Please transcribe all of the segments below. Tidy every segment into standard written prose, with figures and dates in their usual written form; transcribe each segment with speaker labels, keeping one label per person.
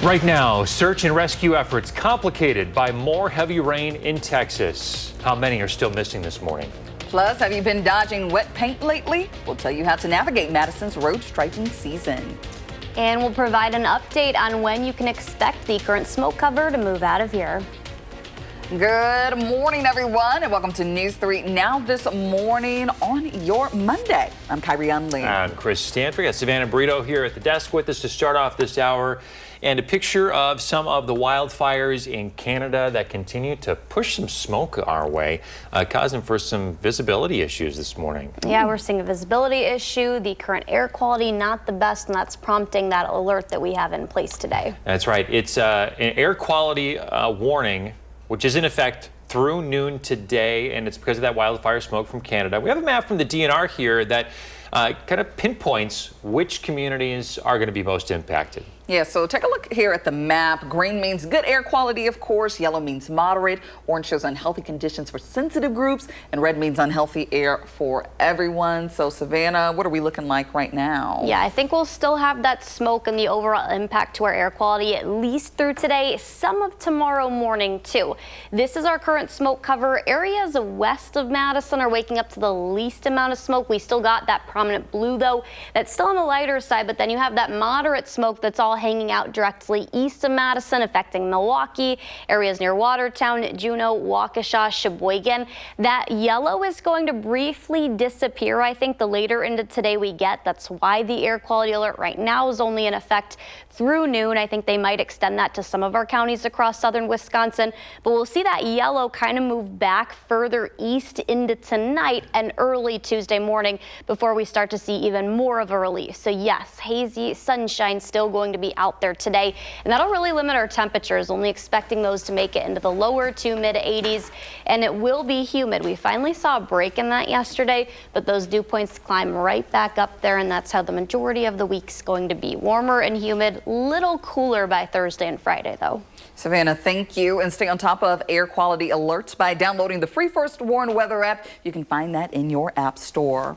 Speaker 1: Right now, search and rescue efforts complicated by more heavy rain in Texas. How many are still missing this morning?
Speaker 2: Plus, have you been dodging wet paint lately? We'll tell you how to navigate Madison's road striping season.
Speaker 3: And we'll provide an update on when you can expect the current smoke cover to move out of here.
Speaker 2: Good morning, everyone, and welcome to News 3 Now this morning on your Monday. I'm Kyrie Unley.
Speaker 1: I'm Chris Stanford. Got Savannah Brito here at the desk with us to start off this hour. And a picture of some of the wildfires in Canada that continue to push some smoke our way, causing for some visibility issues this morning.
Speaker 3: Yeah, we're seeing a visibility issue. The current air quality not the best, and that's prompting that alert that we have in place today.
Speaker 1: That's right. It's an air quality warning, which is in effect through noon today, and it's because of that wildfire smoke from Canada. We have a map from the DNR here that kind of pinpoints which communities are going to be most impacted.
Speaker 2: Yeah, so take a look here at the map. Green means good air quality, of course. Yellow means moderate. Orange shows unhealthy conditions for sensitive groups. And red means unhealthy air for everyone. So, Savannah, what are we looking like right now?
Speaker 3: Yeah, I think we'll still have that smoke and the overall impact to our air quality at least through today, some of tomorrow morning, too. This is our current smoke cover. Areas west of Madison are waking up to the least amount of smoke. We still got that prominent blue, though. That's still on the lighter side, but then you have that moderate smoke that's all hanging out directly east of Madison, affecting Milwaukee, areas near Watertown, Juneau, Waukesha, Sheboygan. That yellow is going to briefly disappear, I think, the later into today we get. That's why the air quality alert right now is only in effect through noon. I think they might extend that to some of our counties across southern Wisconsin, but we'll see that yellow kind of move back further east into tonight and early Tuesday morning before we start to see even more of a release. So yes, hazy sunshine still going to be out there today, and that'll really limit our temperatures, only expecting those to make it into the lower to mid 80s, and it will be humid. We finally saw a break in that yesterday, but those dew points climb right back up there, and that's how the majority of the week's going to be. Warmer and humid, little cooler by Thursday and Friday, though.
Speaker 2: Savannah, thank you. And stay on top of air quality alerts by downloading the free First Warn weather app. You can find that in your app store.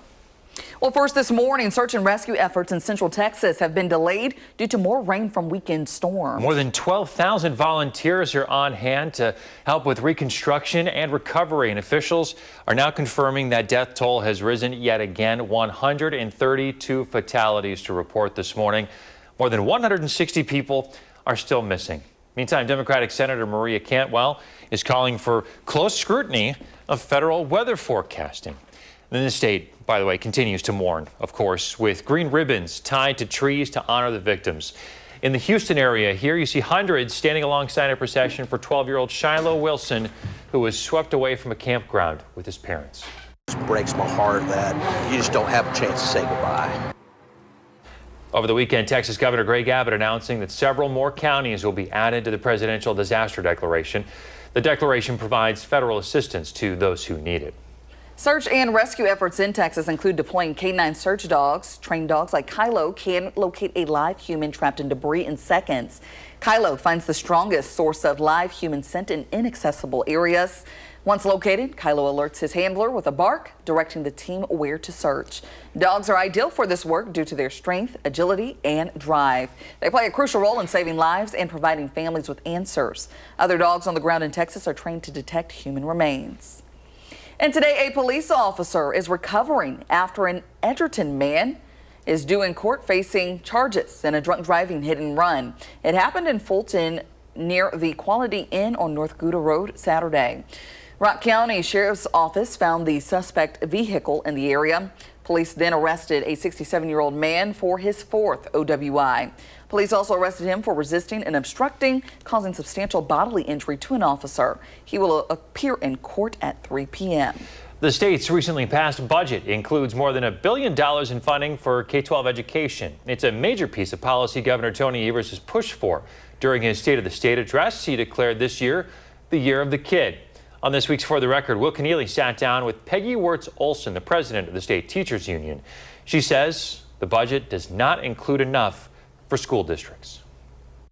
Speaker 2: Well, first this morning, search and rescue efforts in central Texas have been delayed due to more rain from weekend storms.
Speaker 1: More than 12,000 volunteers are on hand to help with reconstruction and recovery, and officials are now confirming that death toll has risen yet again. 132 fatalities to report this morning. More than 160 people are still missing. Meantime, Democratic Senator Maria Cantwell is calling for close scrutiny of federal weather forecasting. And the state, by the way, continues to mourn, of course, with green ribbons tied to trees to honor the victims. In the Houston area here, you see hundreds standing alongside a procession for 12-year-old Shiloh Wilson, who was swept away from a campground with his parents.
Speaker 4: It breaks my heart that you just don't have a chance to say goodbye.
Speaker 1: Over the weekend, Texas Governor Greg Abbott announcing that several more counties will be added to the presidential disaster declaration. The declaration provides federal assistance to those who need it.
Speaker 2: Search and rescue efforts in Texas include deploying K9 search dogs. Trained dogs like Kylo can locate a live human trapped in debris in seconds. Kylo finds the strongest source of live human scent in inaccessible areas. Once located, Kylo alerts his handler with a bark, directing the team where to search. Dogs are ideal for this work due to their strength, agility, and drive. They play a crucial role in saving lives and providing families with answers. Other dogs on the ground in Texas are trained to detect human remains. And today, a police officer is recovering after an Edgerton man is due in court facing charges in a drunk driving hit and run. It happened in Fulton near the Quality Inn on North Gouda Road Saturday. Rock County Sheriff's Office found the suspect vehicle in the area. Police then arrested a 67-year-old man for his fourth OWI. Police also arrested him for resisting and obstructing, causing substantial bodily injury to an officer. He will appear in court at 3 p.m.
Speaker 1: The state's recently passed budget includes more than $1 billion in funding for K-12 education. It's a major piece of policy Governor Tony Evers has pushed for. During his State of the State address, he declared this year the year of the kid. On this week's For the Record, Will Keneally sat down with Peggy Wirtz-Olson, the president of the State Teachers Union. She says the budget does not include enough for school districts.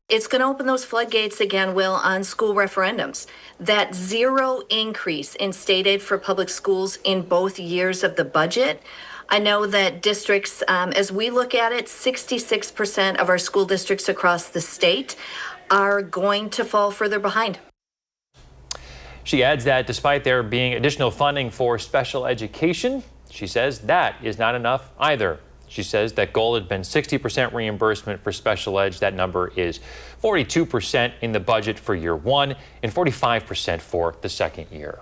Speaker 5: It's going to open those floodgates again, Will, on school referendums. That zero increase in state aid for public schools in both years of the budget, I know that districts, as we look at it, 66% of our school districts across the state are going to fall further behind.
Speaker 1: She adds that despite there being additional funding for special education, she says that is not enough either. She says that goal had been 60% reimbursement for special ed. That number is 42% in the budget for year one and 45% for the second year.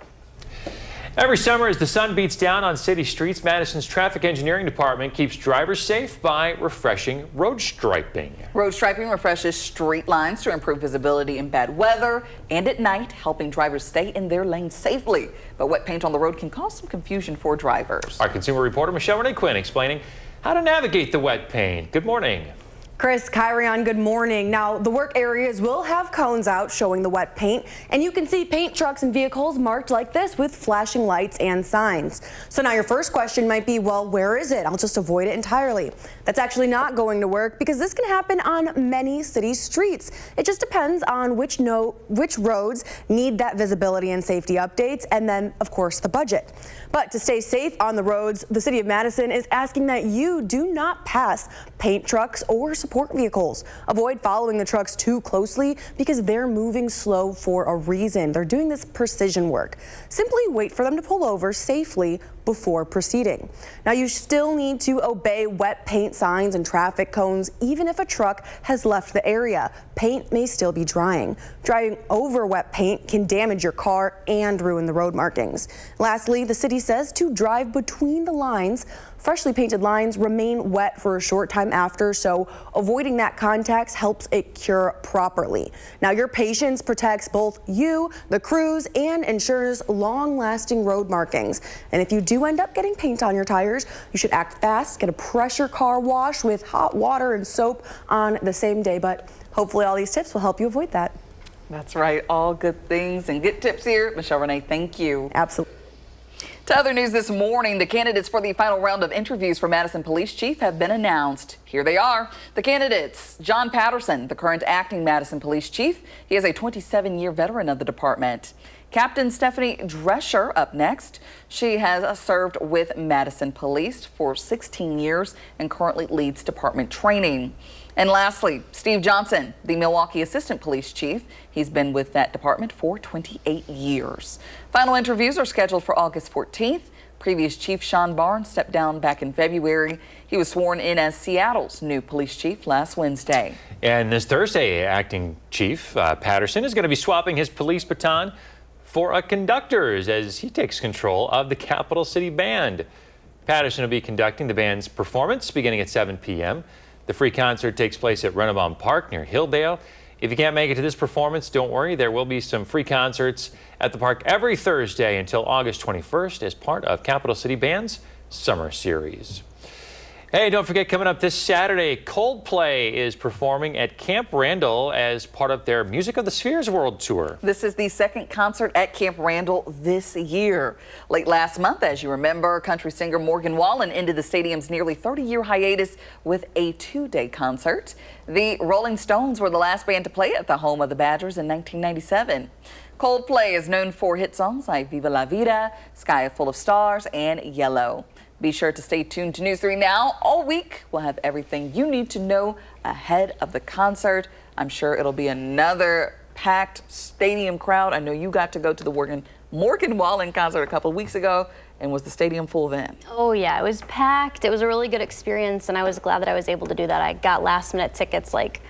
Speaker 1: Every summer, as the sun beats down on city streets, Madison's traffic engineering department keeps drivers safe by refreshing road striping.
Speaker 2: Road striping refreshes street lines to improve visibility in bad weather and at night, helping drivers stay in their lane safely. But wet paint on the road can cause some confusion for drivers.
Speaker 1: Our consumer reporter Michelle Renee Quinn explaining how to navigate the wet paint. Good morning.
Speaker 6: Chris, Kyrion, good morning. Now, the work areas will have cones out showing the wet paint, and you can see paint trucks and vehicles marked like this with flashing lights and signs. So now your first question might be, well, where is it? I'll just avoid it entirely. That's actually not going to work because this can happen on many city streets. It just depends on which roads need that visibility and safety updates, and then, of course, the budget. But to stay safe on the roads, the city of Madison is asking that you do not pass paint trucks or support vehicles. Avoid following the trucks too closely because they're moving slow for a reason. They're doing this precision work. Simply wait for them to pull over safely before proceeding. Now, you still need to obey wet paint signs and traffic cones even if a truck has left the area. Paint may still be drying. Driving over wet paint can damage your car and ruin the road markings. Lastly, the city says to drive between the lines. Freshly painted lines remain wet for a short time after, so avoiding that contact helps it cure properly. Now, your patience protects both you, the crews, and ensures long-lasting road markings. And if you do end up getting paint on your tires, you should act fast, get a pressure car wash with hot water and soap on the same day. But hopefully all these tips will help you avoid that.
Speaker 2: That's right. All good things and good tips here. Michelle Renee, thank you.
Speaker 6: Absolutely.
Speaker 2: To other news this morning, the candidates for the final round of interviews for Madison Police Chief have been announced. Here they are. The candidates: John Patterson, the current acting Madison Police Chief. He is a 27-year veteran of the department. Captain Stephanie Drescher up next. She has served with Madison Police for 16 years and currently leads department training. And lastly, Steve Johnson, the Milwaukee Assistant Police Chief. He's been with that department for 28 years. Final interviews are scheduled for August 14th. Previous Chief Sean Barnes stepped down back in February. He was sworn in as Seattle's new police chief last Wednesday.
Speaker 1: And this Thursday, acting Chief Patterson is going to be swapping his police baton for a conductor's as he takes control of the Capital City Band. Patterson will be conducting the band's performance beginning at 7 p.m. The free concert takes place at Renabon Park near Hilldale. If you can't make it to this performance, don't worry. There will be some free concerts at the park every Thursday until August 21st as part of Capital City Band's Summer Series. Hey, don't forget, coming up this Saturday, Coldplay is performing at Camp Randall as part of their Music of the Spheres World Tour.
Speaker 2: This is the second concert at Camp Randall this year. Late last month, as you remember, country singer Morgan Wallen ended the stadium's nearly 30-year hiatus with a two-day concert. The Rolling Stones were the last band to play at the home of the Badgers in 1997. Coldplay is known for hit songs like Viva La Vida, Sky Full of Stars, and Yellow. Be sure to stay tuned to News 3 Now. All week, we'll have everything you need to know ahead of the concert. I'm sure it'll be another packed stadium crowd. I know you got to go to the Morgan Wallen concert a couple of weeks ago. And was the stadium full then?
Speaker 3: Oh yeah, it was packed. It was a really good experience, and I was glad that I was able to do that. I got last-minute tickets like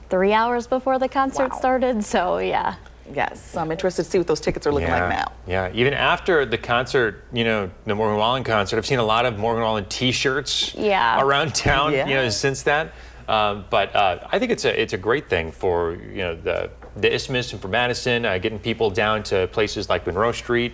Speaker 3: 3 hours before the concert started, so yeah.
Speaker 2: Yes, I'm interested to see what those tickets are looking like now.
Speaker 1: Yeah, even after the concert, you know, the Morgan Wallen concert, I've seen a lot of Morgan Wallen T-shirts around town, you know, since that. But I think it's a great thing for, you know, the Isthmus and for Madison, getting people down to places like Monroe Street.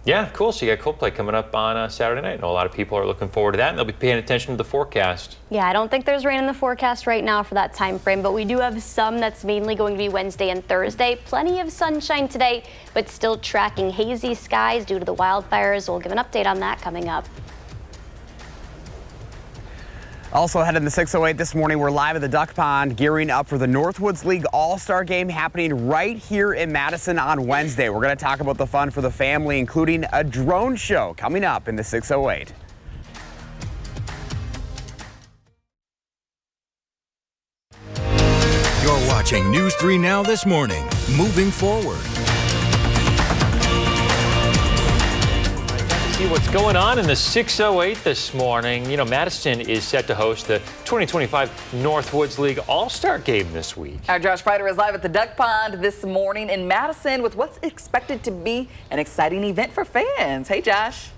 Speaker 1: Yeah, cool. So you got Coldplay coming up on Saturday night. I know a lot of people are looking forward to that, and they'll be paying attention to the forecast.
Speaker 3: Yeah, I don't think there's rain in the forecast right now for that time frame, but we do have some that's mainly going to be Wednesday and Thursday. Plenty of sunshine today, but still tracking hazy skies due to the wildfires. We'll give an update on that coming up.
Speaker 7: Also ahead in the 608 this morning, we're live at the Duck Pond gearing up for the Northwoods League All-Star Game happening right here in Madison on Wednesday. We're going to talk about the fun for the family, including a drone show coming up in the 608.
Speaker 8: You're watching News 3 Now this morning, moving forward.
Speaker 1: See what's going on in the 608 this morning. You know, Madison is set to host the 2025 Northwoods League All-Star Game this week.
Speaker 2: Our Josh Freider is live at the Duck Pond this morning in Madison with what's expected to be an exciting event for fans. Hey, Josh.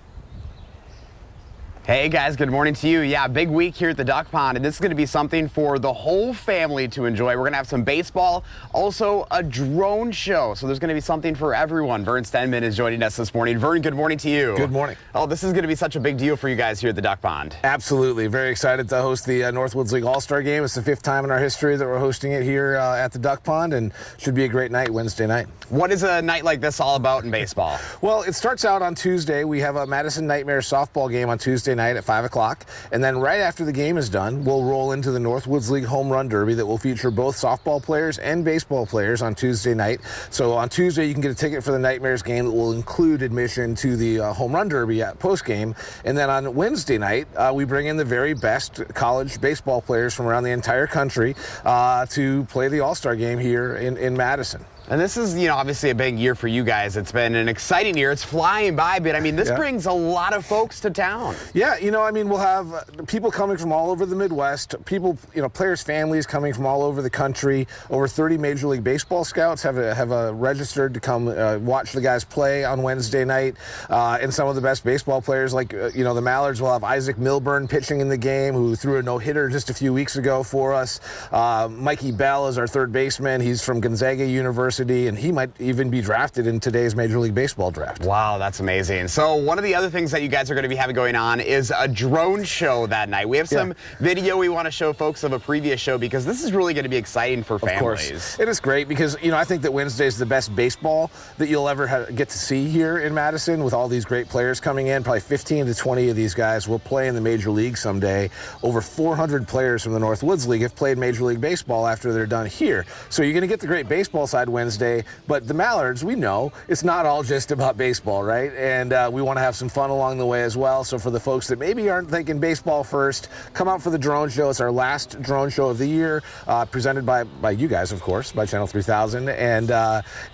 Speaker 7: Hey guys, good morning to you. Yeah, big week here at the Duck Pond, and this is going to be something for the whole family to enjoy. We're going to have some baseball, also a drone show. So there's going to be something for everyone. Vern Stenman is joining us this morning. Vern, good morning to you.
Speaker 9: Good morning.
Speaker 7: Oh, this is going to be such a big deal for you guys here at the Duck Pond.
Speaker 9: Absolutely. Very excited to host the Northwoods League All-Star Game. It's the 5th time in our history that we're hosting it here at the Duck Pond, and should be a great night Wednesday night.
Speaker 7: What is a night like this all about in baseball?
Speaker 9: Well, it starts out on Tuesday. We have a Madison Nightmares softball game on Tuesday night at 5 o'clock. And then right after the game is done, we'll roll into the Northwoods League Home Run Derby that will feature both softball players and baseball players on Tuesday night. So on Tuesday, you can get a ticket for the Nightmares game that will include admission to the Home Run Derby at post-game. And then on Wednesday night, we bring in the very best college baseball players from around the entire country to play the All-Star game here in Madison.
Speaker 7: And this is, you know, obviously a big year for you guys. It's been an exciting year. It's flying by, but I mean, this brings a lot of folks to town.
Speaker 9: Yeah, you know, I mean, we'll have people coming from all over the Midwest, people, you know, players' families coming from all over the country. Over 30 Major League Baseball scouts have registered to come watch the guys play on Wednesday night. And some of the best baseball players, like, you know, the Mallards will have Isaac Milburn pitching in the game, who threw a no-hitter just a few weeks ago for us. Mikey Bell is our third baseman. He's from Gonzaga University, and he might even be drafted in today's Major League Baseball draft.
Speaker 7: Wow, that's amazing. So one of the other things that you guys are going to be having going on is a drone show that night. We have some video we want to show folks of a previous show, because this is really going to be exciting for families.
Speaker 9: Of course. It is great because, you know, I think that Wednesday is the best baseball that you'll ever get to see here in Madison, with all these great players coming in. Probably 15 to 20 of these guys will play in the Major League someday. Over 400 players from the Northwoods League have played Major League Baseball after they're done here. So you're going to get the great baseball side Wednesday, but the Mallards, we know it's not all just about baseball, right? And we want to have some fun along the way as well. So for the folks that maybe aren't thinking baseball first, come out for the drone show. It's our last drone show of the year, presented by you guys, of course, by Channel 3000. And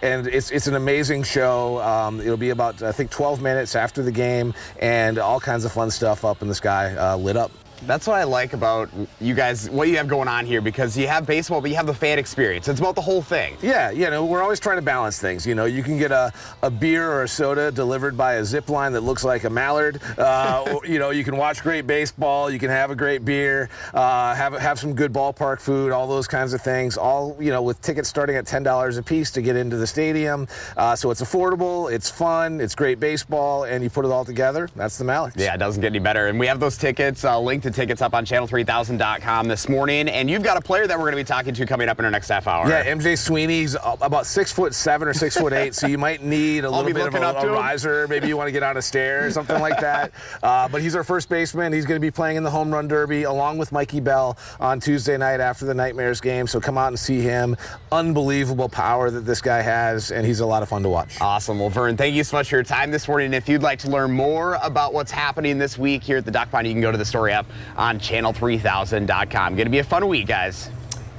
Speaker 9: it's an amazing show. It'll be about, I think, 12 minutes after the game, and all kinds of fun stuff up in the sky, lit up.
Speaker 7: That's what I like about you guys, what you have going on here, because you have baseball, but you have the fan experience. It's about the whole thing.
Speaker 9: Yeah, you know, we're always trying to balance things. You know, you can get a beer or a soda delivered by a zip line that looks like a mallard. You know, you can watch great baseball, you can have a great beer, have some good ballpark food, all those kinds of things, all, you know, with tickets starting at $10 a piece to get into the stadium. So it's affordable, it's fun, it's great baseball, and you put it all together, that's the Mallards.
Speaker 7: Yeah, it doesn't get any better. And we have those tickets linked to tickets up on channel3000.com this morning, and you've got a player that we're going to be talking to coming up in our next half hour.
Speaker 9: Yeah, MJ Sweeney's about 6'7" or 6'8", so you might need a little bit of a riser. Maybe you want to get on a stair or something like that. But he's our first baseman. He's going to be playing in the Home Run Derby along with Mikey Bell on Tuesday night after the Nightmares game. So come out and see him. Unbelievable power that this guy has, and he's a lot of fun to watch.
Speaker 7: Awesome. Well, Vern, thank you so much for your time this morning. If you'd like to learn more about what's happening this week here at the Duck Pond, you can go to the story up on channel3000.com. Going to be a fun week, guys.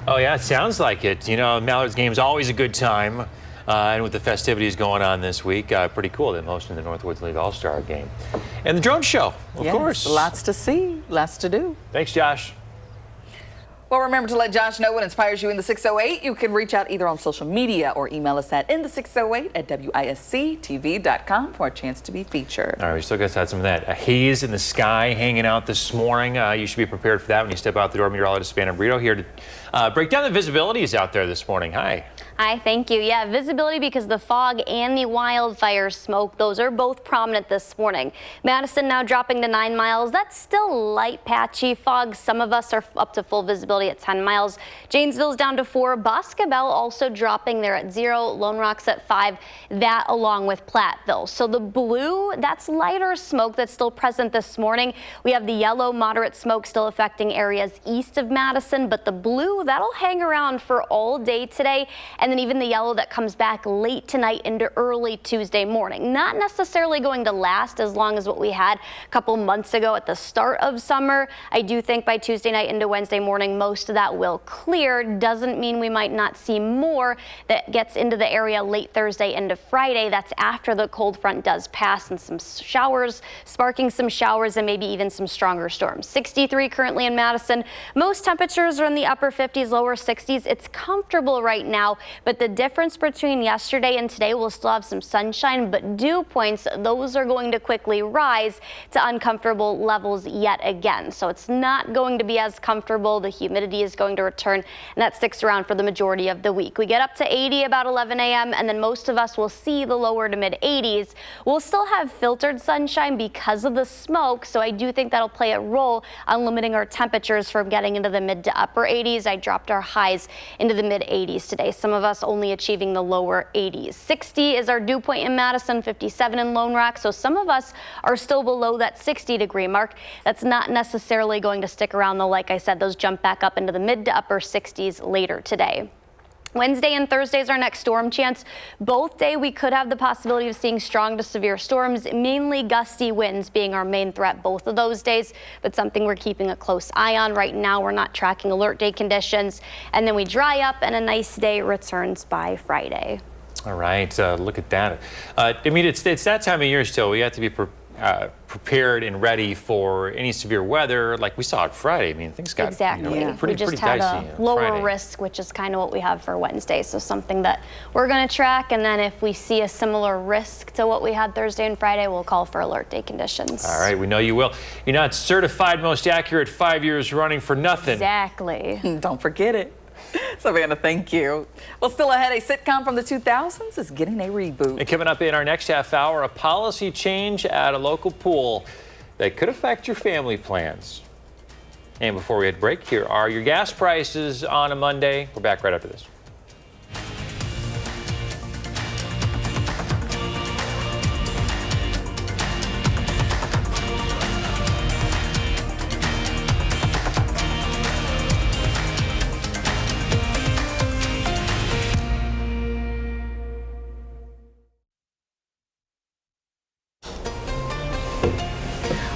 Speaker 1: Oh, yeah, it sounds like it. You know, Mallards game is always a good time. And with the festivities going on this week, pretty cool. They're hosting the Northwoods League All-Star game. And the drone show, of course.
Speaker 2: Lots to see, lots to do.
Speaker 1: Thanks, Josh.
Speaker 2: Well, remember to let Josh know what inspires you in the 608. You can reach out either on social media or email us at inthe608@WISC-TV.com for a chance to be featured.
Speaker 1: All right, we still got to have some of that haze in the sky hanging out this morning. You should be prepared for that when you step out the door. Meteorologist Savannah Brito here to break down the visibilities out there this morning. Hi.
Speaker 3: Hi, thank you. Yeah, visibility because the fog and the wildfire smoke, those are both prominent this morning. Madison now dropping to 9 miles. That's still light patchy fog. Some of us are up to full visibility visibility at 10 miles. Janesville's down to 4. Boscobel also dropping there at 0. Lone Rock's at 5. That along with Platteville. So the blue, that's lighter smoke that's still present this morning. We have the yellow, moderate smoke still affecting areas east of Madison, but the blue, that'll hang around for all day today. And then even the yellow that comes back late tonight into early Tuesday morning. Not necessarily going to last as long as what we had a couple months ago at the start of summer. I do think by Tuesday night into Wednesday morning, most of that will clear. Doesn't mean we might not see more that gets into the area late Thursday into Friday. That's after the cold front does pass and some showers, sparking some showers and maybe even some stronger storms. 63 currently in Madison. Most temperatures are in the upper 50s, lower 60s. It's comfortable right now, but the difference between yesterday and today, we'll still have some sunshine, but dew points, those are going to quickly rise to uncomfortable levels yet again. So it's not going to be as comfortable. The humidity is going to return, and that sticks around for the majority of the week. We get up to 80 about 11 a.m., and then most of us will see the lower to mid 80s. We'll still have filtered sunshine because of the smoke, so I do think that'll play a role on limiting our temperatures from getting into the mid to upper 80s. I dropped our highs into the mid 80s today. Some of us only achieving the lower 80s. 60 is our dew point in Madison, 57 in Lone Rock. So some of us are still below that 60-degree mark. That's not necessarily going to stick around though. Like I said, those jump back up into the mid to upper 60s later today. Wednesday and Thursday is our next storm chance. Both day we could have the possibility of seeing strong to severe storms, mainly gusty winds being our main threat both of those days, but something we're keeping a close eye on. Right now we're not tracking alert day conditions, and then we dry up and a nice day returns by Friday.
Speaker 1: All right, look at that. I mean, it's that time of year still. We have to be prepared and ready for any severe weather like we saw on Friday. I mean, things got pretty
Speaker 3: we just
Speaker 1: dicey
Speaker 3: had a lower
Speaker 1: Friday.
Speaker 3: risk, which is kind of what we have for Wednesday. So something that we're going to track, and then if we see a similar risk to what we had Thursday and Friday, we'll call for alert day conditions.
Speaker 1: All right, we know you will. You're not certified most accurate 5 years running for nothing.
Speaker 3: Exactly.
Speaker 2: Don't forget it. Savannah, thank you. Well, still ahead, a sitcom from the 2000s is getting a reboot.
Speaker 1: And coming up in our next half hour, a policy change at a local pool that could affect your family plans. And before we hit break, here are your gas prices on a Monday. We're back right after this.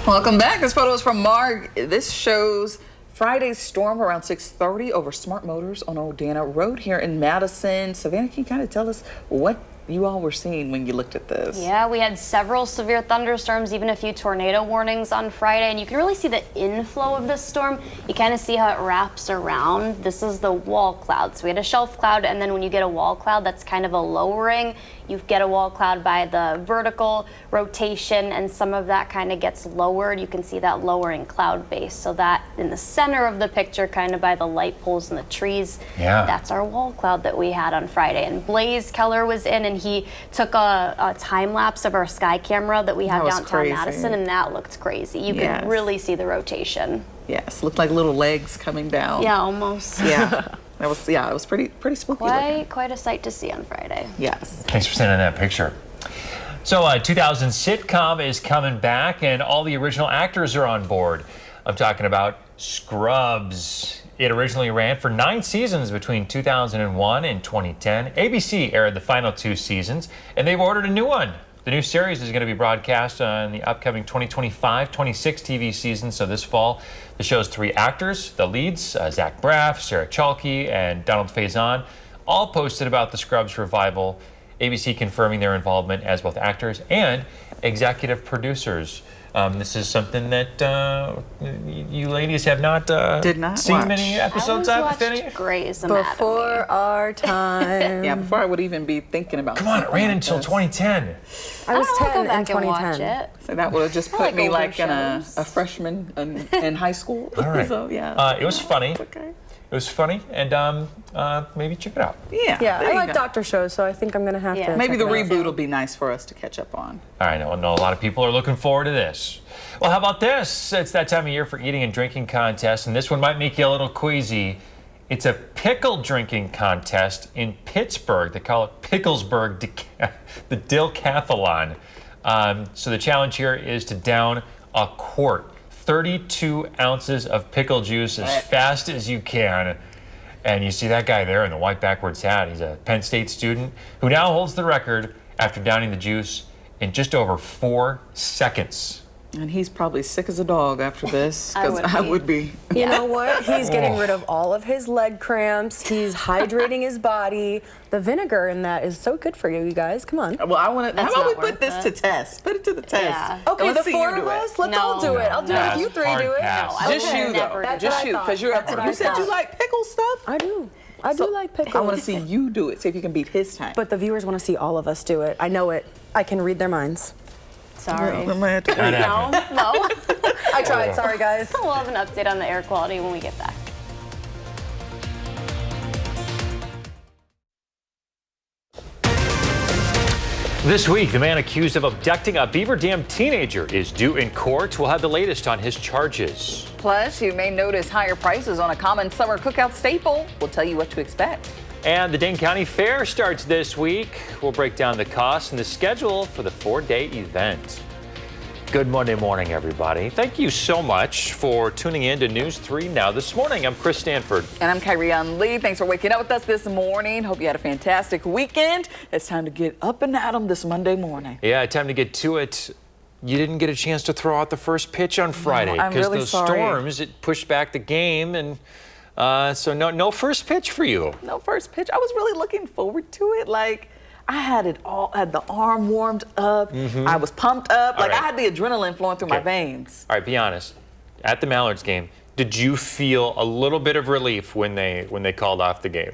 Speaker 2: Welcome back. This photo is from Mark. This shows Friday's storm around 6:30 over Smart Motors on Old Dana Road here in Madison. Savannah, can you kind of tell us what you all were seeing when you looked at this?
Speaker 3: Yeah, we had several severe thunderstorms, even a few tornado warnings on Friday, and you can really see the inflow of this storm. You kind of see how it wraps around. This is the wall cloud. So we had a shelf cloud, and then when you get a wall cloud, that's kind of a lowering. You get a wall cloud by the vertical rotation, and some of that kind of gets lowered. You can see that lowering cloud base. So that in the center of the picture, kind of by the light poles and the trees, that's our wall cloud that we had on Friday. And Blaze Keller was in, and he took a time lapse of our sky camera that we had downtown Madison, and that looked crazy. You could really see the rotation.
Speaker 2: Yes, looked like little legs coming down.
Speaker 3: Yeah, almost.
Speaker 2: Yeah. It was pretty spooky.
Speaker 3: Quite a sight to see on Friday.
Speaker 2: Yes.
Speaker 1: Thanks for sending that picture. So 2000 sitcom is coming back, and all the original actors are on board. I'm talking about Scrubs. It originally ran for 9 seasons between 2001 and 2010. ABC aired the final 2 seasons, and they've ordered a new one. The new series is going to be broadcast on the upcoming 2025-26 TV season. So this fall, the show's 3 actors, the leads, Zach Braff, Sarah Chalke, and Donald Faison, all posted about the Scrubs revival. ABC confirming their involvement as both actors and executive producers. This is something that you ladies have not seen
Speaker 2: watch
Speaker 1: many episodes of, if any?
Speaker 3: Grey's Anatomy.
Speaker 6: Before our time.
Speaker 2: Yeah, before I would even be thinking about.
Speaker 1: Come on, it ran until 2010.
Speaker 6: I was 10 in
Speaker 3: and
Speaker 6: 2010.
Speaker 3: watch it.
Speaker 2: So that would have just put me like in a freshman in high school.
Speaker 1: All right.
Speaker 2: So yeah.
Speaker 1: It was funny.
Speaker 2: Okay.
Speaker 1: It was funny, and maybe check it out.
Speaker 6: Yeah, I like doctor shows, so I think I'm going to have to.
Speaker 2: Maybe the
Speaker 6: check it out.
Speaker 2: reboot will be nice for us to catch up on.
Speaker 1: I know a lot of people are looking forward to this. Well, how about this? It's that time of year for eating and drinking contests, and this one might make you a little queasy. It's a pickle drinking contest in Pittsburgh. They call it Picklesburg, the Dilcathlon. So the challenge here is to down a quart, 32 ounces of pickle juice as fast as you can. And you see that guy there in the white backwards hat. He's a Penn State student who now holds the record after downing the juice in just over 4 seconds.
Speaker 2: And he's probably sick as a dog after this, because I would be.
Speaker 6: You know what? He's getting rid of all of his leg cramps. He's hydrating his body. The vinegar in that is so good for you, you guys. Come on.
Speaker 2: Well, I want to. How about we put this to test? Put it to the test.
Speaker 3: Yeah.
Speaker 6: Okay, the four of us. Let's all do it. I'll do it if you three do it.
Speaker 2: Just you, though. Just you, because you said you like pickle stuff.
Speaker 6: I do. I do like pickles.
Speaker 2: I want to see you do it. See if you can beat his time.
Speaker 6: But the viewers want to see all of us do it. I know it. I can read their minds.
Speaker 3: Sorry.
Speaker 2: No.
Speaker 3: No.
Speaker 6: I tried. Sorry, guys.
Speaker 3: We'll have an update on the air quality when we get back.
Speaker 1: This week, the man accused of abducting a Beaver Dam teenager is due in court. We'll have the latest on his charges.
Speaker 2: Plus, you may notice higher prices on a common summer cookout staple. We'll tell you what to expect.
Speaker 1: And the Dane County Fair starts this week. We'll break down the costs and the schedule for the 4-day event. Good Monday morning, everybody. Thank you so much for tuning in to News 3 Now this morning. I'm Chris Stanford.
Speaker 2: And I'm Kyrian Lee. Thanks for waking up with us this morning. Hope you had a fantastic weekend. It's time to get up and at 'em this Monday morning.
Speaker 1: Yeah, time to get to it. You didn't get a chance to throw out the first pitch on Friday
Speaker 2: I'm really
Speaker 1: those
Speaker 2: sorry.
Speaker 1: storms, it pushed back the game, and so no first pitch for you.
Speaker 2: No first pitch. I was really looking forward to it. Like, I had it all, had the arm warmed up. I was pumped up. Like, I had the adrenaline flowing through my veins.
Speaker 1: All right, be honest. At the Mallards game, did you feel a little bit of relief when they called off the game?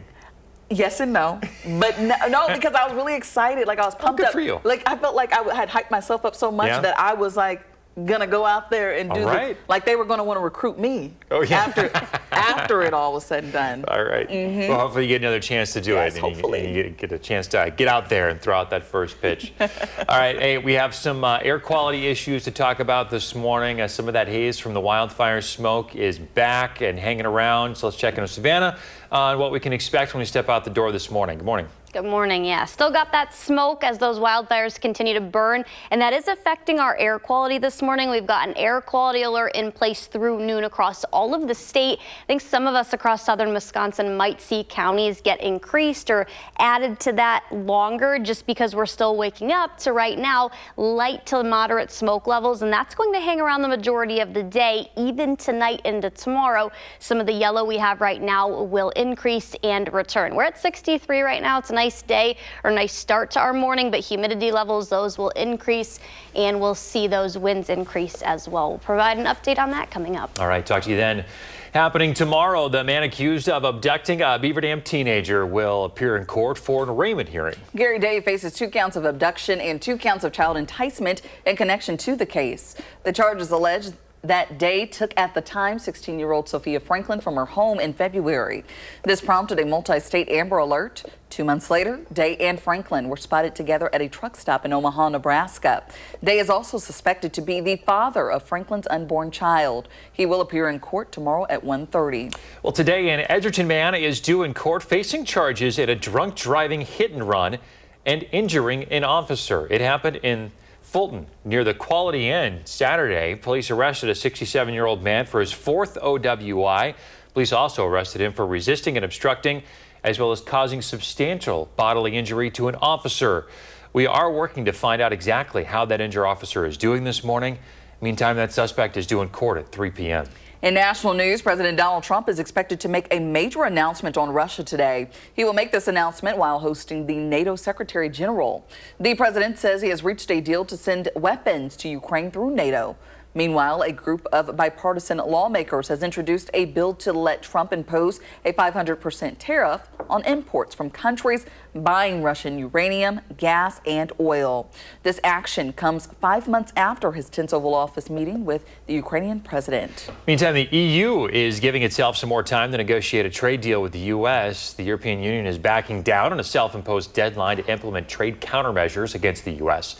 Speaker 2: Yes and no. But no, because I was really excited. Like, I was pumped up.
Speaker 1: Good for you.
Speaker 2: Like, I felt like I had hyped myself up so much that I was like, gonna go out there and do like they were gonna want to recruit me after it all was said and done.
Speaker 1: All right. Well, hopefully you get another chance to do it, and you get a chance to get out there and throw out that first pitch. All right. Hey, we have some air quality issues to talk about this morning. Some of that haze from the wildfire smoke is back and hanging around. So let's check in with Savannah on what we can expect when we step out the door this morning. Good morning.
Speaker 3: Good morning. Yeah, still got that smoke as those wildfires continue to burn, and that is affecting our air quality this morning. We've got an air quality alert in place through noon across all of the state. I think some of us across southern Wisconsin might see counties get increased or added to that longer just because we're still waking up to right now light to moderate smoke levels, and that's going to hang around the majority of the day, even tonight into tomorrow. Some of the yellow we have right now will increase and return. We're at 63 right now. It's a nice day or nice start to our morning, but humidity levels, those will increase, and we'll see those winds increase as well. We'll provide an update on that coming up.
Speaker 1: All right, talk to you then. Happening tomorrow, the man accused of abducting a Beaver Dam teenager will appear in court for an arraignment hearing. Gary
Speaker 2: Day faces 2 counts of abduction and 2 counts of child enticement in connection to the case. The charges allege that Day took at the time 16-year-old Sophia Franklin from her home in February. This prompted a multi-state Amber Alert. 2 months later, Day and Franklin were spotted together at a truck stop in Omaha, Nebraska. Day is also suspected to be the father of Franklin's unborn child. He will appear in court tomorrow at 1:30.
Speaker 1: Well, today an Edgerton man is due in court facing charges at a drunk driving hit and run and injuring an officer. It happened in Fulton near the Quality Inn Saturday. Police arrested a 67-year-old man for his 4th OWI. Police also arrested him for resisting and obstructing, as well as causing substantial bodily injury to an officer. We are working to find out exactly how that injured officer is doing this morning. Meantime, that suspect is due in court at 3 p.m.
Speaker 2: In national news, President Donald Trump is expected to make a major announcement on Russia today. He will make this announcement while hosting the NATO Secretary General. The president says he has reached a deal to send weapons to Ukraine through NATO. Meanwhile, a group of bipartisan lawmakers has introduced a bill to let Trump impose a 500% tariff on imports from countries buying Russian uranium, gas, and oil. This action comes 5 months after his tense Oval Office meeting with the Ukrainian president.
Speaker 1: Meantime, the EU is giving itself some more time to negotiate a trade deal with the U.S. The European Union is backing down on a self-imposed deadline to implement trade countermeasures against the U.S.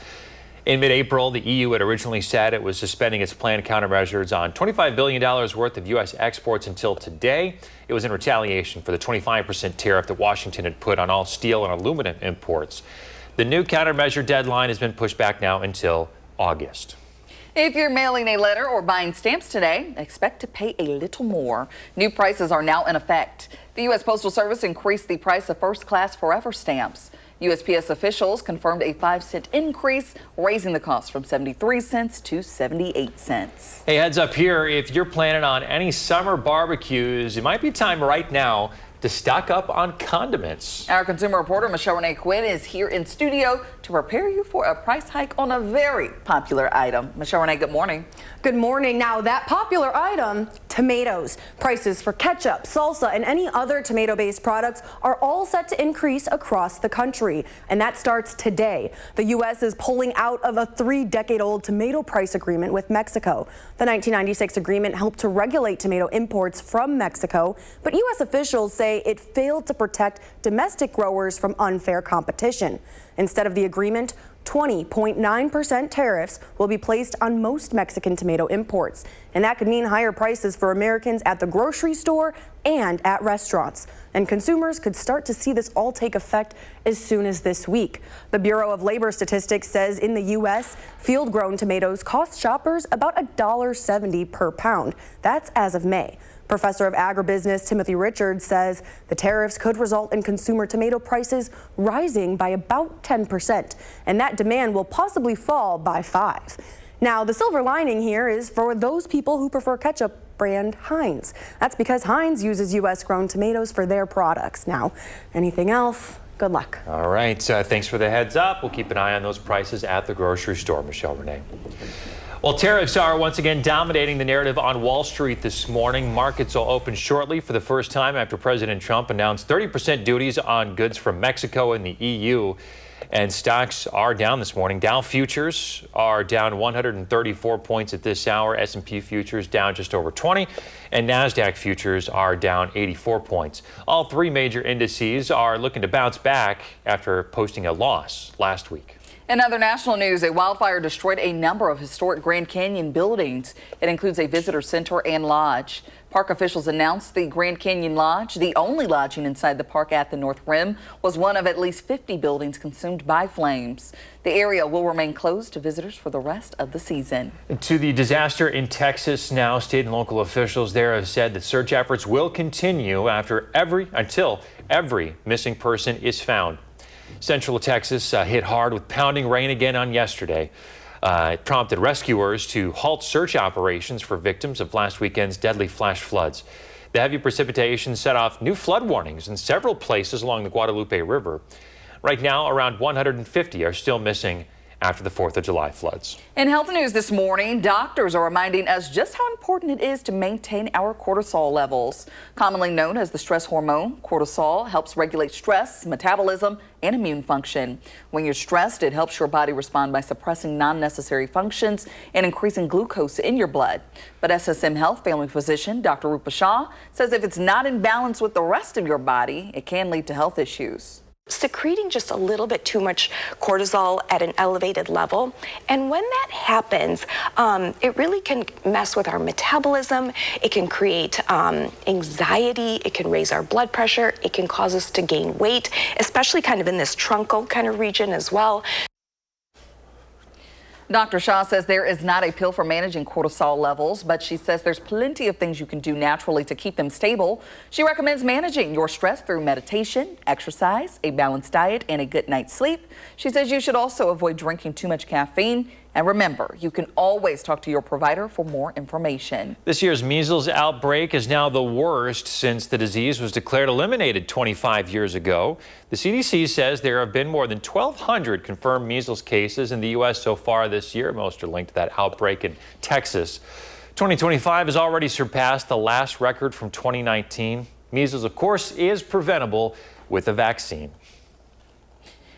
Speaker 1: In mid-April, the EU had originally said it was suspending its planned countermeasures on $25 billion worth of U.S. exports until today. It was in retaliation for the 25% tariff that Washington had put on all steel and aluminum imports. The new countermeasure deadline has been pushed back now until August.
Speaker 2: If you're mailing a letter or buying stamps today, expect to pay a little more. New prices are now in effect. The U.S. Postal Service increased the price of first-class forever stamps. USPS officials confirmed a 5-cent increase, raising the cost from 73 cents to 78 cents.
Speaker 1: Hey, heads up here, if you're planning on any summer barbecues, it might be time right now to stock up on condiments.
Speaker 2: Our consumer reporter, Michelle Renee Quinn, is here in studio to prepare you for a price hike on a very popular item. Michelle Renee, good morning.
Speaker 6: Good morning. Now, that popular item, tomatoes. Prices for ketchup, salsa, and any other tomato-based products are all set to increase across the country, and that starts today. The U.S. is pulling out of a 3-decade-old tomato price agreement with Mexico. The 1996 agreement helped to regulate tomato imports from Mexico, but U.S. officials say it failed to protect domestic growers from unfair competition. Instead of the agreement, 20.9% tariffs will be placed on most Mexican tomato imports, and that could mean higher prices for Americans at the grocery store and at restaurants. And consumers could start to see this all take effect as soon as this week. The Bureau of Labor Statistics says in the U.S., field-grown tomatoes cost shoppers about $1.70 per pound. That's as of May. Professor of Agribusiness Timothy Richards says the tariffs could result in consumer tomato prices rising by about 10%, and that demand will possibly fall by 5%. Now, the silver lining here is for those people who prefer ketchup brand Heinz. That's because Heinz uses U.S.-grown tomatoes for their products. Now, anything else? Good luck.
Speaker 1: All right, thanks for the heads up. We'll keep an eye on those prices at the grocery store, Michelle Renee. Well, tariffs are once again dominating the narrative on Wall Street this morning. Markets will open shortly for the first time after President Trump announced 30% duties on goods from Mexico and the EU. And stocks are down this morning. Dow futures are down 134 points at this hour. S&P futures down just over 20. And NASDAQ futures are down 84 points. All three major indices are looking to bounce back after posting a loss last week.
Speaker 2: In other national news, a wildfire destroyed a number of historic Grand Canyon buildings. It includes a visitor center and lodge. Park officials announced the Grand Canyon Lodge, the only lodging inside the park at the North Rim, was one of at least 50 buildings consumed by flames. The area will remain closed to visitors for the rest of the season.
Speaker 1: To the disaster in Texas now, state and local officials there have said that search efforts will continue until every missing person is found. Central Texas hit hard with pounding rain again on yesterday. It prompted rescuers to halt search operations for victims of last weekend's deadly flash floods. The heavy precipitation set off new flood warnings in several places along the Guadalupe River. Right now, around 150 are still missing after the 4th of July floods.
Speaker 2: In health news this morning, doctors are reminding us just how important it is to maintain our cortisol levels. Commonly known as the stress hormone, cortisol helps regulate stress, metabolism, and immune function. When you're stressed, it helps your body respond by suppressing non-necessary functions and increasing glucose in your blood. But SSM Health family physician Dr. Rupa Shah says if it's not in balance with the rest of your body, it can lead to health issues.
Speaker 10: Secreting just a little bit too much cortisol at an elevated level. And when that happens, it really can mess with our metabolism. It can create anxiety. It can raise our blood pressure. It can cause us to gain weight, especially kind of in this truncal kind of region as well.
Speaker 2: Dr. Shah says there is not a pill for managing cortisol levels, but she says there's plenty of things you can do naturally to keep them stable. She recommends managing your stress through meditation, exercise, a balanced diet, and a good night's sleep. She says you should also avoid drinking too much caffeine And remember, you can always talk to your provider for more information.
Speaker 1: This year's measles outbreak is now the worst since the disease was declared eliminated 25 years ago. The CDC says there have been more than 1,200 confirmed measles cases in the U.S. so far this year. Most are linked to that outbreak in Texas. 2025 has already surpassed the last record from 2019. Measles, of course, is preventable with a vaccine.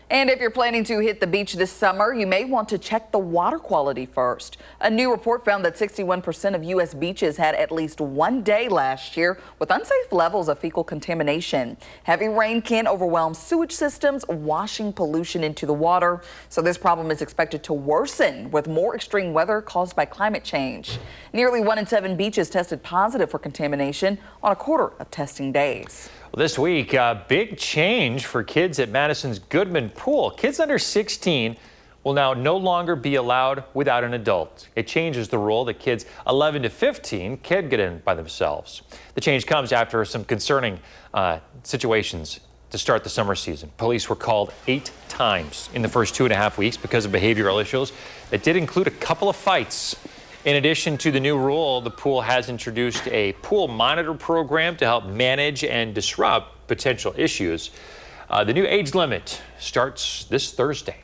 Speaker 2: And if you're planning to hit the beach this summer, you may want to check the water quality first. A new report found that 61% of U.S. beaches had at least one day last year with unsafe levels of fecal contamination. Heavy rain can overwhelm sewage systems, washing pollution into the water. So this problem is expected to worsen with more extreme weather caused by climate change. Nearly 1 in 7 beaches tested positive for contamination on a quarter of testing days.
Speaker 1: Well, this week, a big change for kids at Madison's Goodman Pool. Kids under 16 will now no longer be allowed without an adult. It changes the rule that kids 11 to 15 can get in by themselves. The change comes after some concerning situations to start the summer season. Police were called 8 times in the first 2.5 weeks because of behavioral issues. That did include a couple of fights. In addition to the new rule, the pool has introduced a pool monitor program to help manage and disrupt potential issues. The new age limit starts this Thursday.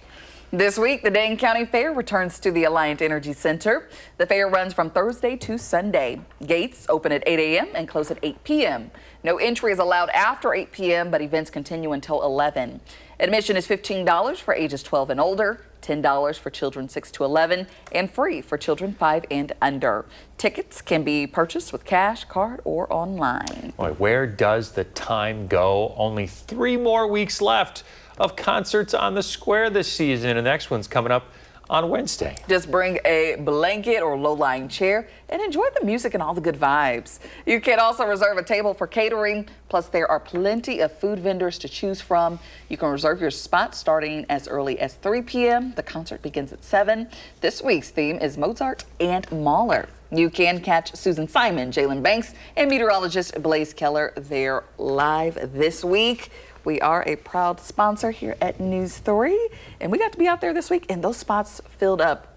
Speaker 2: This week, the Dane County Fair returns to the Alliant Energy Center. The fair runs from Thursday to Sunday. Gates open at 8 a.m. and close at 8 p.m. No entry is allowed after 8 p.m., but events continue until 11. Admission is $15 for ages 12 and older, $10 for children 6 to 11, and free for children 5 and under. Tickets can be purchased with cash, card, or online.
Speaker 1: Boy, where does the time go? Only 3 more weeks left of concerts on the square this season. And the next one's coming up on Wednesday.
Speaker 2: Just bring a blanket or low-lying chair and enjoy the music and all the good vibes. You can also reserve a table for catering. Plus, there are plenty of food vendors to choose from. You can reserve your spot starting as early as 3 p.m. The concert begins at 7. This week's theme is Mozart and Mahler. You can catch Susan Simon, Jalen Banks, and meteorologist Blaze Keller there live this week. We are a proud sponsor here at News 3, and we got to be out there this week, and those spots filled up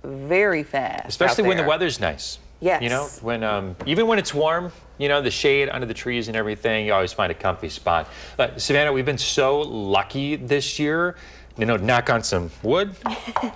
Speaker 2: very fast.
Speaker 1: Especially when the weather's nice.
Speaker 2: Yes.
Speaker 1: You know, when even when it's warm, you know, the shade under the trees and everything, you always find a comfy spot. But Savannah, we've been so lucky this year. You know, knock on some wood.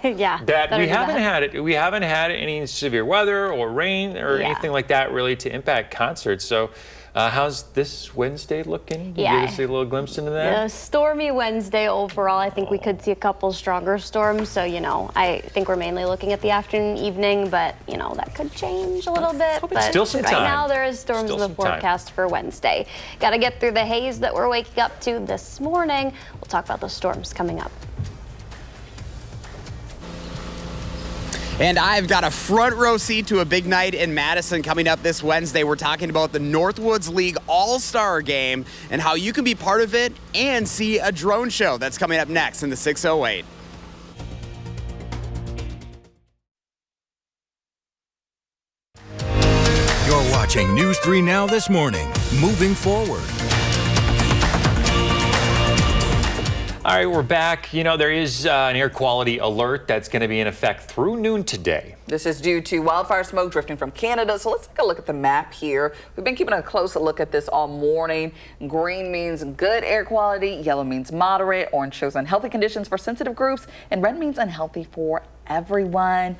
Speaker 3: Yeah.
Speaker 1: That we haven't had any severe weather or rain or anything like that really to impact concerts. So. How's this Wednesday looking? Can you give us a little glimpse into that?
Speaker 3: Stormy Wednesday overall. I think we could see a couple stronger storms. So, you know, I think we're mainly looking at the afternoon, evening, but, you know, that could change a little bit. But
Speaker 1: still some time.
Speaker 3: Right now, there is storms in the forecast for Wednesday. Got to get through the haze that we're waking up to this morning. We'll talk about those storms coming up.
Speaker 7: And I've got a front row seat to a big night in Madison coming up this Wednesday. We're talking about the Northwoods League All-Star Game and how you can be part of it and see a drone show. That's coming up next in the 608.
Speaker 8: You're watching News 3 Now this morning. Moving forward.
Speaker 1: All right, we're back. You know, there is an air quality alert that's going to be in effect through noon today.
Speaker 2: This is due to wildfire smoke drifting from Canada. So let's take a look at the map here. We've been keeping a closer look at this all morning. Green means good air quality. Yellow means moderate. Orange shows unhealthy conditions for sensitive groups. And red means unhealthy for everyone.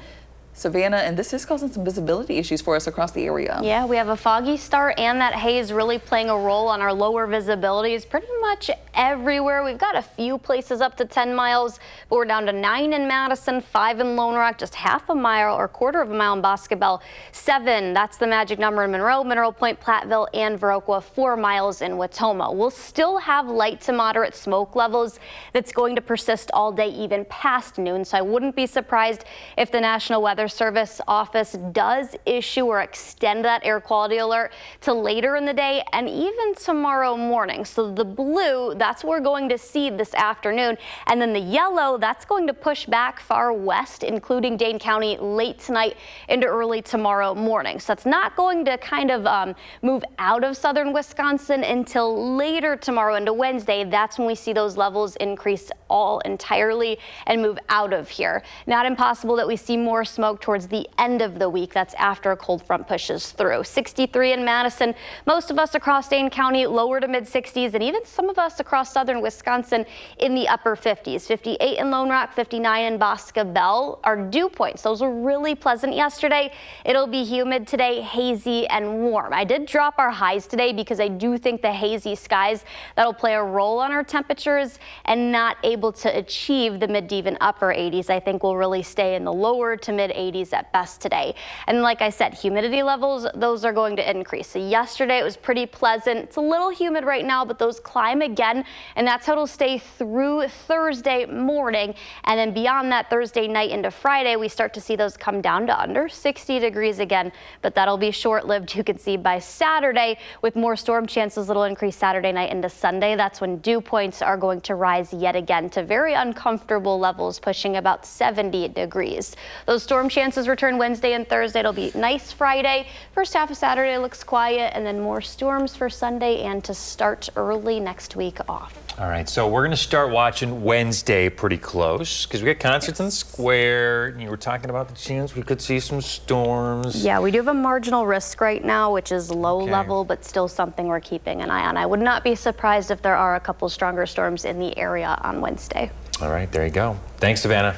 Speaker 2: Savannah, and this is causing some visibility issues for us across the area.
Speaker 3: Yeah, we have a foggy start, and that haze really playing a role on our lower visibilities pretty much everywhere. We've got a few places up to 10 miles, but we're down to 9 in Madison, 5 in Lone Rock, just half a mile or quarter of a mile in Boscobel, 7, that's the magic number in Monroe, Mineral Point, Platteville, and Viroqua, 4 miles in Watoma. We'll still have light to moderate smoke levels that's going to persist all day, even past noon, so I wouldn't be surprised if the National Weather Weather Service office does issue or extend that air quality alert to later in the day and even tomorrow morning. So the blue, that's what we're going to see this afternoon. And then the yellow, that's going to push back far west, including Dane County late tonight into early tomorrow morning. So that's not going to kind of move out of southern Wisconsin until later tomorrow into Wednesday. That's when we see those levels increase all entirely and move out of here. Not impossible that we see more smoke towards the end of the week. That's after a cold front pushes through. 63 in Madison. Most of us across Dane County lower to mid 60s, and even some of us across southern Wisconsin in the upper 50s. 58 in Lone Rock, 59 in Boscobel are dew points. Those were really pleasant yesterday. It'll be humid today, hazy and warm. I did drop our highs today because I do think the hazy skies that'll play a role on our temperatures and not able to achieve the mid to even upper 80s. I think we'll really stay in the lower to mid 80s at best today. And like I said, humidity levels, those are going to increase. So yesterday it was pretty pleasant. It's a little humid right now, but those climb again, and that's how it'll stay through Thursday morning. And then beyond that, Thursday night into Friday, we start to see those come down to under 60 degrees again, but that'll be short-lived. You can see by Saturday with more storm chances, it'll increase Saturday night into Sunday. That's when dew points are going to rise yet again to very uncomfortable levels, pushing about 70 degrees. Those storm chances return Wednesday and Thursday. It'll be nice Friday. First half of Saturday looks quiet, and then more storms for Sunday and to start early next week off.
Speaker 1: All right, so we're going to start watching Wednesday pretty close because we got concerts in the square. You were talking about the chance we could see some storms.
Speaker 3: Yeah, we do have a marginal risk right now, which is low level, but still something we're keeping an eye on. I would not be surprised if there are a couple stronger storms in the area on Wednesday.
Speaker 1: All right, there you go. Thanks, Savannah.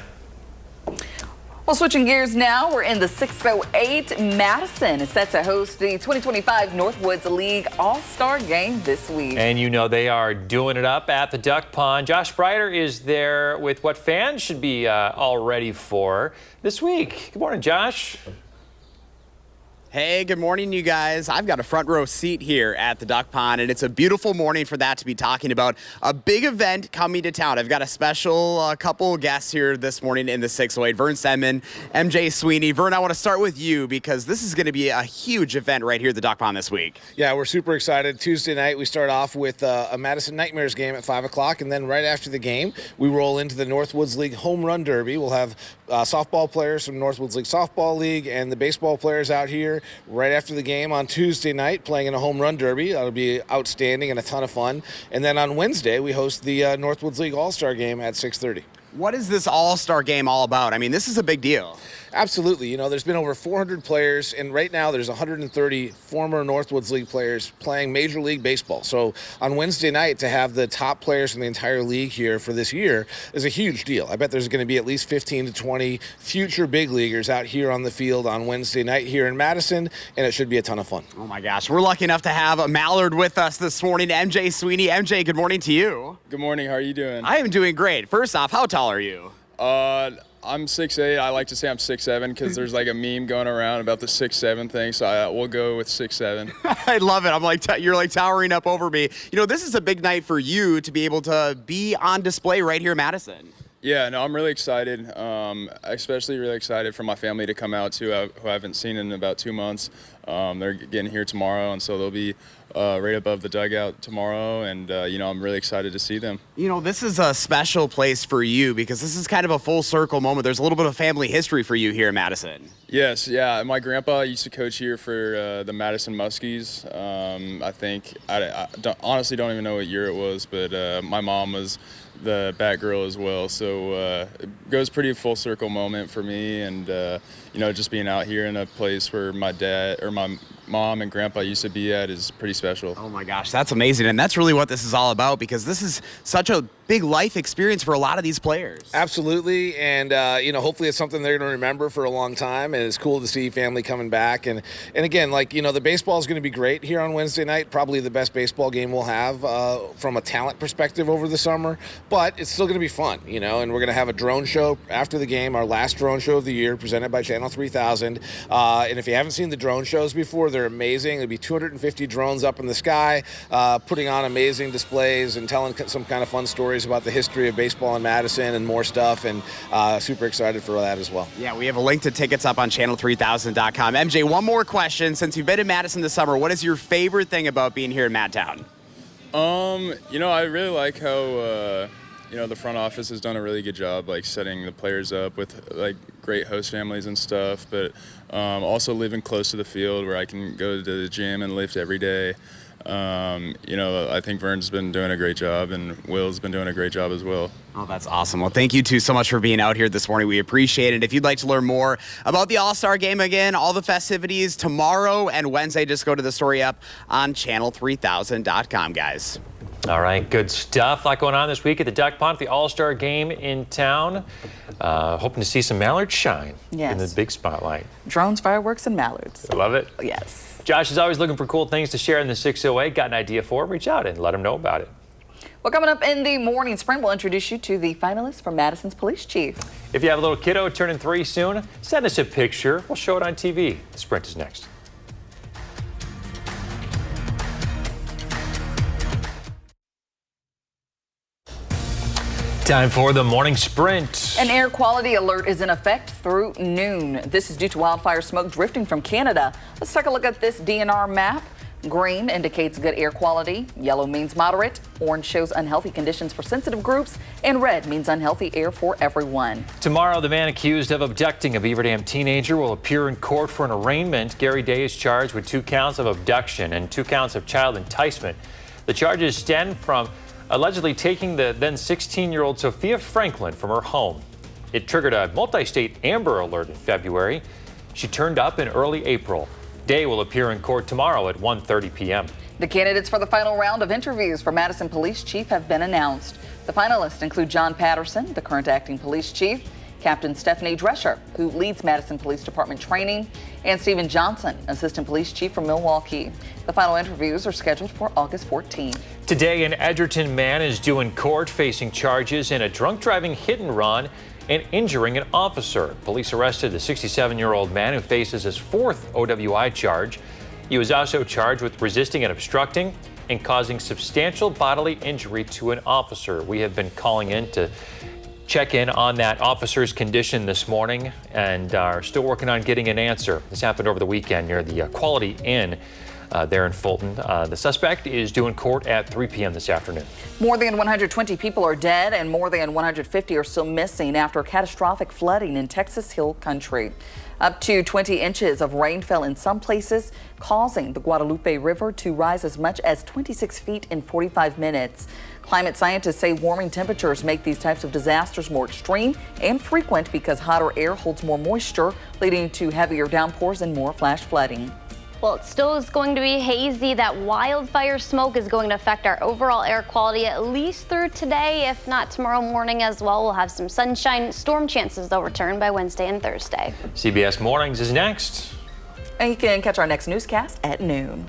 Speaker 2: Well, switching gears now, we're in the 608. Madison is set to host the 2025 Northwoods League All-Star Game this week.
Speaker 1: And you know they are doing it up at the Duck Pond. Josh Breiter is there with what fans should be all ready for this week. Good morning, Josh.
Speaker 7: Hey, good morning, you guys. I've got a front row seat here at the Duck Pond, and it's a beautiful morning for that to be talking about a big event coming to town. I've got a special couple guests here this morning in the 608, Vern Stedman, MJ Sweeney. Vern, I want to start with you because this is going to be a huge event right here at the Duck Pond this week.
Speaker 9: Yeah, we're super excited. Tuesday night, we start off with a Madison Nightmares game at 5 o'clock, and then right after the game, we roll into the Northwoods League Home Run Derby. We'll have softball players from Northwoods League Softball League and the baseball players out here right after the game on Tuesday night playing in a home run derby. That'll be outstanding and a ton of fun. And then on Wednesday, we host the Northwoods League All-Star Game at 6:30.
Speaker 7: What is this All-Star Game all about? I mean, this is a big deal.
Speaker 9: Absolutely. You know, there's been over 400 players, and right now there's 130 former Northwoods League players playing Major League Baseball. So on Wednesday night, to have the top players in the entire league here for this year is a huge deal. I bet there's going to be at least 15 to 20 future big leaguers out here on the field on Wednesday night here in Madison, and it should be a ton of fun.
Speaker 7: Oh my gosh, we're lucky enough to have a Mallard with us this morning, MJ Sweeney. MJ, good morning to you.
Speaker 11: Good morning, how are you doing?
Speaker 7: I am doing great. First off, how tall are you?
Speaker 11: I'm 6'8". I like to say I'm 6'7" because there's like a meme going around about the 6'7" thing, so we'll go with 6'7".
Speaker 7: I love it. I'm like, you're like towering up over me. You know, this is a big night for you to be able to be on display right here in Madison.
Speaker 11: Yeah, no, I'm really excited. Especially really excited for my family to come out too, who I haven't seen in about 2 months. They're getting here tomorrow, and so they'll be right above the dugout tomorrow, and you know, I'm really excited to see them.
Speaker 7: You know, this is a special place for you because this is kind of a full circle moment. There's a little bit of family history for you here in Madison.
Speaker 11: Yes, yeah. My grandpa used to coach here for the Madison Muskies. I think, honestly don't even know what year it was, but my mom was the bat girl as well, so it goes pretty full circle moment for me, and you know, just being out here in a place where my dad or my mom and grandpa used to be at is pretty special.
Speaker 7: Oh my gosh, that's amazing, and that's really what this is all about because this is such a big life experience for a lot of these players.
Speaker 9: Absolutely, and you know, hopefully it's something they're going to remember for a long time, and it's cool to see family coming back. And again, like, you know, the baseball is going to be great here on Wednesday night, probably the best baseball game we'll have from a talent perspective over the summer, but it's still going to be fun, you know, and we're going to have a drone show after the game, our last drone show of the year, presented by Channel 3000, and if you haven't seen the drone shows before, they're amazing. There'll be 250 drones up in the sky, putting on amazing displays and telling some kind of fun stories stories about the history of baseball in Madison and more stuff, and super excited for that as well.
Speaker 7: Yeah, we have a link to tickets up on channel3000.com. MJ, one more question. Since you've been in Madison this summer, what is your favorite thing about being here in Madtown?
Speaker 11: I really like how the front office has done a really good job, like setting the players up with like great host families and stuff, but also living close to the field where I can go to the gym and lift every day. I think Vern's been doing a great job, and Will's been doing a great job as well.
Speaker 7: Oh, that's awesome. Well, thank you two so much for being out here this morning. We appreciate it. If you'd like to learn more about the All-Star Game again, all the festivities tomorrow and Wednesday, just go to the story up on channel3000.com, guys.
Speaker 1: All right, good stuff. A lot going on this week at the Duck Pond, the All-Star Game in town. Hoping to see some mallards shine in the big spotlight.
Speaker 2: Drones, fireworks, and mallards.
Speaker 1: I love it.
Speaker 2: Yes.
Speaker 1: Josh is always looking for cool things to share in the 608. Got an idea for it? Reach out and let him know about it.
Speaker 2: Well, coming up in the morning sprint, we'll introduce you to the finalists for Madison's police chief.
Speaker 1: If you have a little kiddo turning 3 soon, send us a picture. We'll show it on TV. The sprint is next. Time for the morning sprint.
Speaker 2: An air quality alert is in effect through noon. This is due to wildfire smoke drifting from Canada. Let's take a look at this DNR map. Green indicates good air quality. Yellow means moderate. Orange shows unhealthy conditions for sensitive groups. And red means unhealthy air for everyone.
Speaker 1: Tomorrow, the man accused of abducting a Beaver Dam teenager will appear in court for an arraignment. Gary Day is charged with 2 counts of abduction and 2 counts of child enticement. The charges stem from allegedly taking the then 16-year-old Sophia Franklin from her home. It triggered a multi-state Amber Alert in February. She turned up in early April. Day will appear in court tomorrow at 1:30 p.m.
Speaker 2: The candidates for the final round of interviews for Madison Police Chief have been announced. The finalists include John Patterson, the current acting police chief, Captain Stephanie Drescher, who leads Madison Police Department training, and Stephen Johnson, Assistant Police Chief from Milwaukee. The final interviews are scheduled for August 14.
Speaker 1: Today, an Edgerton man is due in court facing charges in a drunk driving hit and run and injuring an officer. Police arrested the 67-year-old man who faces his 4th OWI charge. He was also charged with resisting and obstructing and causing substantial bodily injury to an officer. We have been calling in to check in on that officer's condition this morning and are still working on getting an answer. This happened over the weekend near the Quality Inn there in Fulton. The suspect is due in court at 3 p.m. this afternoon.
Speaker 2: More than 120 people are dead and more than 150 are still missing after catastrophic flooding in Texas Hill Country. Up to 20 inches of rain fell in some places, causing the Guadalupe River to rise as much as 26 feet in 45 minutes. Climate scientists say warming temperatures make these types of disasters more extreme and frequent because hotter air holds more moisture, leading to heavier downpours and more flash flooding.
Speaker 3: Well, it still is going to be hazy. That wildfire smoke is going to affect our overall air quality at least through today, if not tomorrow morning as well. We'll have some sunshine. Storm chances, they'll return by Wednesday and Thursday.
Speaker 1: CBS Mornings is next.
Speaker 2: And you can catch our next newscast at noon.